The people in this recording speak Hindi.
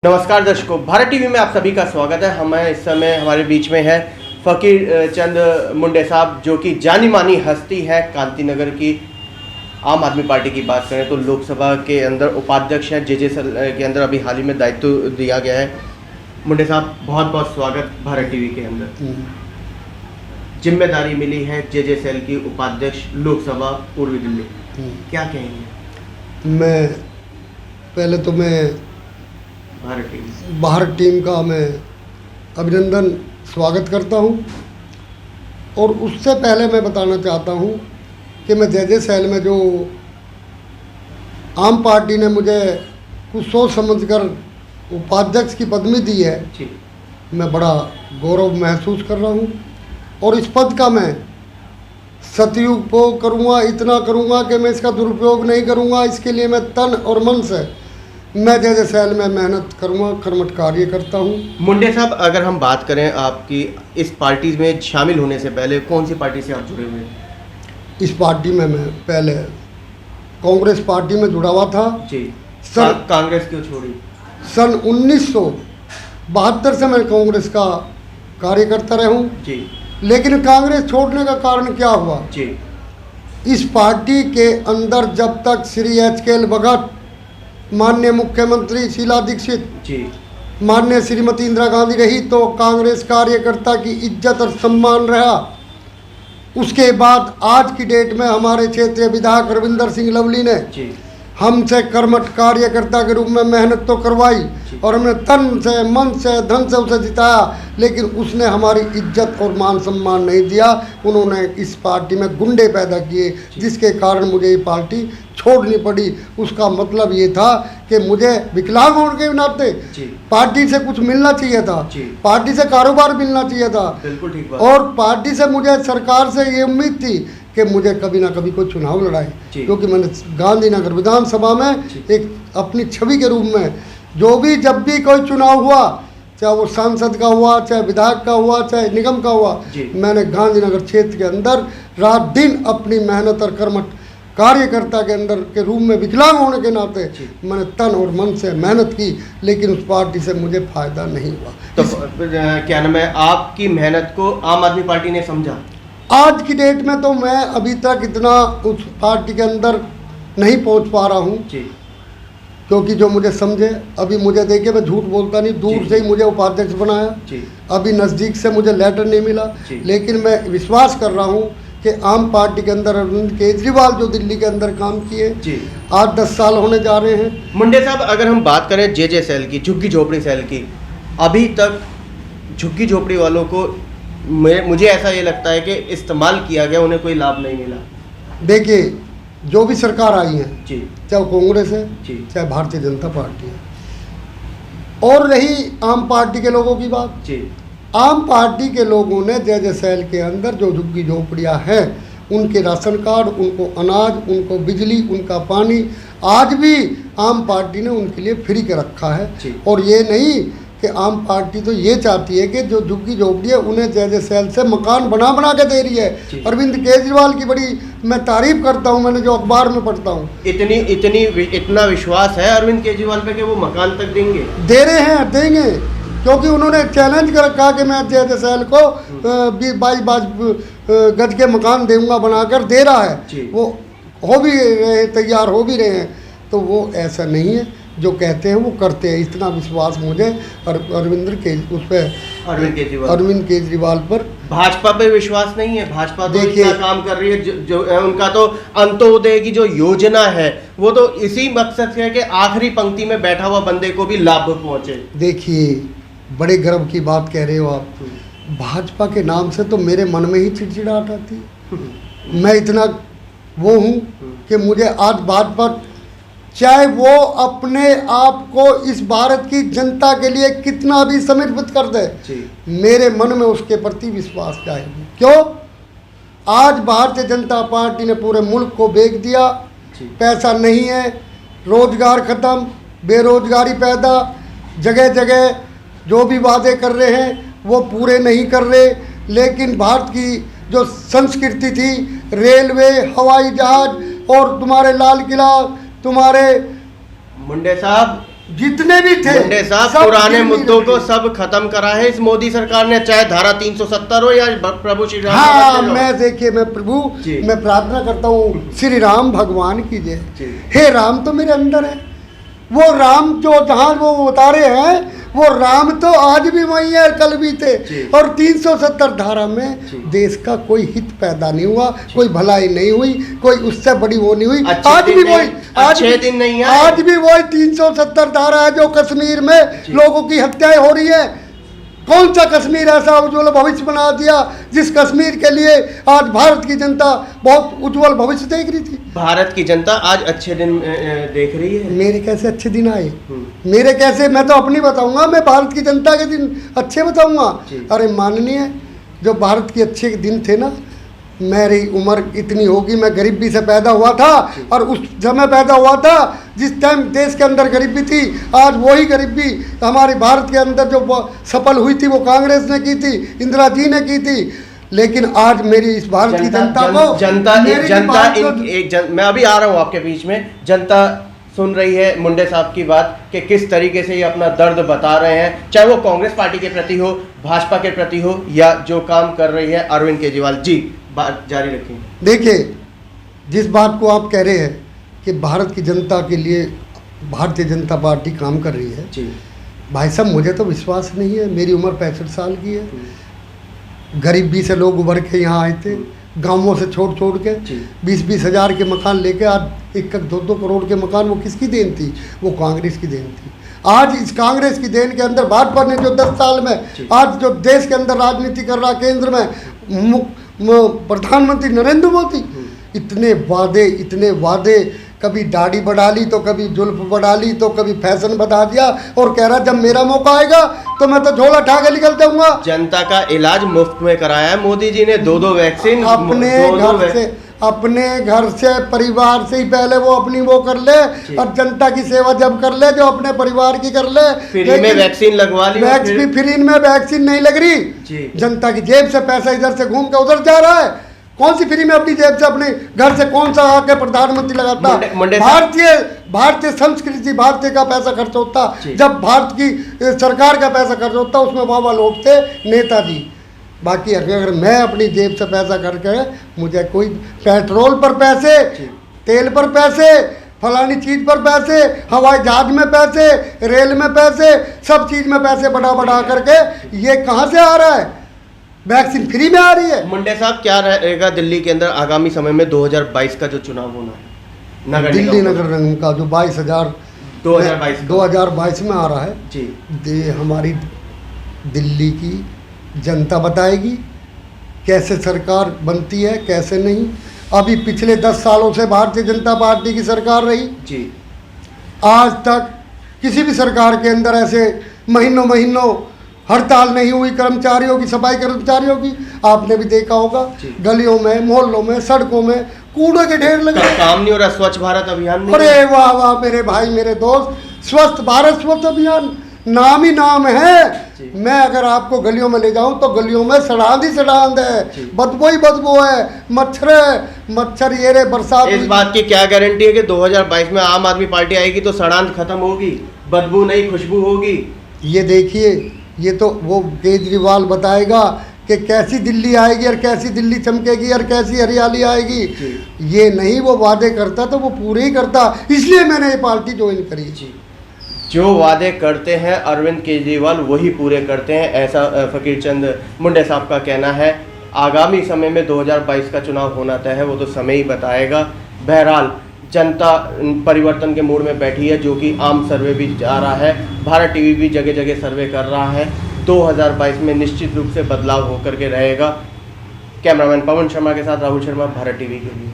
नमस्कार दर्शकों, भारत टीवी में आप सभी का स्वागत है। हमें इस समय हमारे बीच में है फकीर चंद मुंडे साहब, जो कि जानी मानी हस्ती है कांति नगर की। आम आदमी पार्टी की बात करें तो लोकसभा के अंदर उपाध्यक्ष हैं, जे सेल के अंदर अभी हाल ही में दायित्व दिया गया है। मुंडे साहब, बहुत बहुत स्वागत भारत टीवी के अंदर। जिम्मेदारी मिली है जे सेल की उपाध्यक्ष लोकसभा पूर्वी दिल्ली, क्या कहेंगे? मैं पहले तो भारत टीम का मैं अभिनंदन स्वागत करता हूं, और उससे पहले मैं बताना चाहता हूं कि मैं जे सेल में जो आम पार्टी ने मुझे कुछ सोच समझकर उपाध्यक्ष की पदवी दी है, मैं बड़ा गौरव महसूस कर रहा हूं। और इस पद का मैं सदुपयोग करूंगा, इतना करूंगा कि मैं इसका दुरुपयोग नहीं करूंगा। इसके लिए मैं तन और मन से मैं जे सेल में मेहनत करूंगा, कर्मठ कार्य करता हूं। मुंडे साहब, अगर हम बात करें आपकी इस पार्टी में शामिल होने से पहले कौन सी पार्टी से आप जुड़े हुए हैं? इस पार्टी में मैं पहले कांग्रेस पार्टी में जुड़ा हुआ था जी। कांग्रेस क्यों छोड़ी? सन 1972 से मैं कांग्रेस का कार्यकर्ता रहा हूँ जी। लेकिन कांग्रेस छोड़ने का कारण क्या हुआ जी। इस पार्टी के अंदर जब तक श्री एच.के.एल. भगत, माननीय मुख्यमंत्री शीला दीक्षित जी, माननीय श्रीमती इंदिरा गांधी रही, तो कांग्रेस कार्यकर्ता की इज्जत और सम्मान रहा। उसके बाद आज की डेट में हमारे क्षेत्रीय विधायक रविंदर सिंह लवली ने जी, हमसे कर्मठ कार्यकर्ता के रूप में मेहनत तो करवाई, और हमने तन से, मन से, धन से उसे जिताया, लेकिन उसने हमारी इज्जत और मान सम्मान नहीं दिया। उन्होंने इस पार्टी में गुंडे पैदा किए, जिसके कारण मुझे ये पार्टी छोड़नी पड़ी। उसका मतलब ये था कि मुझे विकलांग होने के नाते पार्टी से कुछ मिलना चाहिए था, पार्टी से कारोबार मिलना चाहिए था। बिल्कुल ठीक बात। और पार्टी से मुझे, सरकार से ये उम्मीद थी कि मुझे कभी ना कभी कोई चुनाव लड़ाए, क्योंकि मैंने गांधीनगर विधानसभा में एक अपनी छवि के रूप में जब भी कोई चुनाव हुआ, चाहे वो सांसद का हुआ, चाहे विधायक का हुआ, चाहे निगम का हुआ, मैंने गांधीनगर क्षेत्र के अंदर रात दिन अपनी मेहनत और कर्मठ कार्यकर्ता के अंदर के रूप में विकलांग होने के नाते मैंने तन और मन से मेहनत की, लेकिन उस पार्टी से मुझे फायदा नहीं हुआ। तो क्या नाम है, आपकी मेहनत को आम आदमी पार्टी ने समझा? आज की डेट में तो मैं अभी तक इतना उस पार्टी के अंदर नहीं पहुंच पा रहा हूं, क्योंकि जो मुझे समझे, अभी मुझे देखिए, मैं झूठ बोलता नहीं, दूर से ही मुझे उपाध्यक्ष बनाया, अभी नज़दीक से मुझे लेटर नहीं मिला, लेकिन मैं विश्वास कर रहा हूं कि आम पार्टी के अंदर अरविंद केजरीवाल जो दिल्ली के अंदर काम किए, 8-10 साल होने जा रहे हैं। मुंडे साहब, अगर हम बात करें जे सेल की, झुग्गी झोपड़ी सेल की, अभी तक झुग्गी झोपड़ी वालों को मुझे ऐसा ये लगता है कि इस्तेमाल किया गया, उन्हें कोई लाभ नहीं मिला। देखिए, जो भी सरकार आई है, चाहे कांग्रेस है, चाहे भारतीय जनता पार्टी है, और रही आम पार्टी के लोगों की बात, आम पार्टी के लोगों ने जे सेल के अंदर जो झुग्गी झोपड़ियाँ हैं, उनके राशन कार्ड, उनको अनाज, उनको बिजली, उनका पानी, आज भी आम पार्टी ने उनके लिए फ्री के रखा है। और ये नहीं कि आम पार्टी तो ये चाहती है कि जो झुग्गी झोपड़ी है उन्हें जे सेल से मकान बना के दे रही है। अरविंद केजरीवाल की बड़ी मैं तारीफ करता हूँ, मैंने जो अखबार में पढ़ता हूँ। इतना विश्वास है अरविंद केजरीवाल पे कि वो मकान तक देंगे? दे रहे हैं, देंगे, क्योंकि उन्होंने चैलेंज कर रखा कि मैं जे सेल को 22 गज के मकान दूंगा, बनाकर दे रहा है। वो हो भी रहे, तैयार हो भी रहे हैं। तो वो ऐसा नहीं है, जो कहते हैं वो करते हैं। इतना विश्वास मुझे अरविंद केजरीवाल पर। भाजपा पे विश्वास नहीं है? भाजपा तो इतना काम कर रही है, जो उनका तो अंत्योदय की जो योजना है, वो तो इसी मकसद से है कि आखिरी पंक्ति में बैठा हुआ बंदे को भी लाभ पहुंचे। देखिए, बड़े गर्व की बात कह रहे हो आप। भाजपा के नाम से तो मेरे मन में ही चिड़चिड़ाहट आती है। मैं इतना वो हूँ कि मुझे आज भाजपा, चाहे वो अपने आप को इस भारत की जनता के लिए कितना भी समर्पित कर दे, मेरे मन में उसके प्रति विश्वास जाएगी। क्यों? आज भारतीय जनता पार्टी ने पूरे मुल्क को बेच दिया, पैसा नहीं है, रोजगार खत्म, बेरोजगारी पैदा, जगह जगह जो भी वादे कर रहे हैं वो पूरे नहीं कर रहे। लेकिन भारत की जो संस्कृति थी, रेलवे, हवाई जहाज और तुम्हारे लाल किला, तुम्हारे मुंडे साहब, जितने भी थे मुंडे साहब सब पुराने गिरवी मुद्दों को रखे। सब खत्म करा है इस मोदी सरकार ने, चाहे धारा 370 हो या प्रभु श्री राम हाँ, मंदिर हो। मैं देखिए, मैं प्रभु, जी। मैं प्रार्थना करता हूँ श्री राम भगवान की जय। जी। हे राम तो मेरे अंदर है, वो राम जो जहाँ वो उतारे हैं वो राम तो आज भी वही है, कल भी थे। जी। और 370 धारा में जी। देश का कोई हित पैदा नहीं हुआ, कोई भलाई नहीं हुई, कोई उससे बड़ी वो नहीं हुई। अच्छे आज दिन भी नहीं- वही, आज अच्छे भी- दिन नहीं आए। आज भी वही 370 धारा है जो कश्मीर में जी। लोगों की हत्याएं हो रही है। कौन सा कश्मीर ऐसा उज्जवल भविष्य बना दिया जिस कश्मीर के लिए आज भारत की जनता बहुत उज्जवल भविष्य देख रही थी। भारत की जनता आज अच्छे दिन देख रही है। मेरे कैसे अच्छे दिन आए, हम्म। मेरे कैसे, मैं तो अपनी बताऊंगा, मैं भारत की जनता के दिन अच्छे बताऊंगा। जी। अरे माननीय, जो भारत के अच्छे दिन थे ना, मेरी उम्र इतनी होगी, मैं गरीबी से पैदा हुआ था और उस समय पैदा हुआ था जिस टाइम देश के अंदर गरीबी थी। आज वही गरीबी हमारे भारत के अंदर जो सफल हुई थी वो कांग्रेस ने की थी, इंदिरा जी ने की थी। लेकिन आज मेरी इस भारत की जनता को मैं अभी आ रहा हूँ आपके बीच में, जनता सुन रही है मुंडे साहब की बात कि किस तरीके से ये अपना दर्द बता रहे हैं, चाहे वो कांग्रेस पार्टी के प्रति हो, भाजपा के प्रति हो, या जो काम कर रही है अरविंद केजरीवाल जी। बात जारी रखेंगे। देखिए, जिस बात को आप कह रहे हैं कि भारत की जनता के लिए भारतीय जनता पार्टी काम कर रही है, जी भाई साहब मुझे तो विश्वास नहीं है। मेरी उम्र 65 साल की है, गरीबी से लोग उभर के यहाँ आए थे, गांवों से छोड़ छोड़ के जी। 20-20 हज़ार के मकान लेके आज 1-2 करोड़ के मकान, वो किसकी देन थी? वो कांग्रेस की देन थी। आज इस कांग्रेस की देन के अंदर भाजपा ने जो 10 साल में आज जो देश के अंदर राजनीति कर रहा, केंद्र में प्रधानमंत्री नरेंद्र मोदी, इतने वादे, कभी दाढ़ी बढ़ा ली तो कभी जुल्फ बढ़ा ली तो कभी फैशन बता दिया, और कह रहा जब मेरा मौका आएगा तो मैं तो झोला उठा के निकल जाऊंगा। जनता का इलाज मुफ्त में कराया है मोदी जी ने, 2 वैक्सीन अपने घर से परिवार से ही पहले वो अपनी वो कर ले, और जनता की सेवा जब कर ले जो अपने परिवार की कर ले। फ्री में वैक्सीन लगवा ली, फ्री में वैक्सीन नहीं लग रही जी। जनता की जेब से पैसा इधर से घूम के उधर जा रहा है। कौन सी फ्री में अपनी जेब से अपने घर से कौन सा आके प्रधानमंत्री लगाता? भारतीय संस्कृति, भारतीय का पैसा खर्च होता, जब भारत की सरकार का पैसा खर्च होता उसमें वाह लोग थे, नेताजी। बाकी अगर मैं अपनी जेब से पैसा करके, मुझे कोई पेट्रोल पर पैसे, तेल पर पैसे, फलानी चीज़ पर पैसे, हवाई जहाज में पैसे, रेल में पैसे, सब चीज़ में पैसे बढ़ा करके ये कहाँ से आ रहा है? वैक्सीन फ्री में आ रही है। मुंडे साहब, क्या रहेगा दिल्ली के अंदर आगामी समय में 2022 का जो चुनाव होना है, दिल्ली नगर निगम का जो 2022 में आ रहा है जी, हमारी दिल्ली की जनता बताएगी कैसे सरकार बनती है, कैसे नहीं। अभी पिछले 10 सालों से भारतीय जनता पार्टी की सरकार रही जी, आज तक किसी भी सरकार के अंदर ऐसे महीनों हड़ताल नहीं हुई कर्मचारियों की, सफाई कर्मचारियों की। आपने भी देखा होगा गलियों में, मोहल्लों में, सड़कों में कूड़े के ढेर लगे, काम नहीं हो रहा। स्वच्छ भारत अभियान नहीं। अरे वाह वाह मेरे भाई, मेरे दोस्त, स्वच्छ भारत स्वच्छ अभियान नाम ही नाम है। मैं अगर आपको गलियों में ले जाऊं तो गलियों में सड़ांध ही सड़ांध है, बदबू ही बदबू है, मच्छर ये रे बरसात। इस बात की क्या गारंटी है कि 2022 में आम आदमी पार्टी आएगी तो सड़ांध खत्म होगी, बदबू नहीं खुशबू होगी? ये देखिए, ये तो वो केजरीवाल बताएगा कि कैसी दिल्ली आएगी और कैसी दिल्ली चमकेगी और कैसी हरियाली आएगी। ये नहीं वो वादे करता तो वो पूरे ही करता, इसलिए मैंने ये पार्टी ज्वाइन करी। जी, जो वादे करते हैं अरविंद केजरीवाल वही पूरे करते हैं, ऐसा फकीर चंद मुंडे साहब का कहना है। आगामी समय में 2022 का चुनाव होना तय है, वो तो समय ही बताएगा। बहरहाल जनता परिवर्तन के मूड में बैठी है, जो कि आम सर्वे भी आ रहा है, भारत टीवी भी जगह जगह सर्वे कर रहा है। 2022 में निश्चित रूप से बदलाव होकर के रहेगा। कैमरामैन पवन शर्मा के साथ राहुल शर्मा, भारत टीवी के लिए।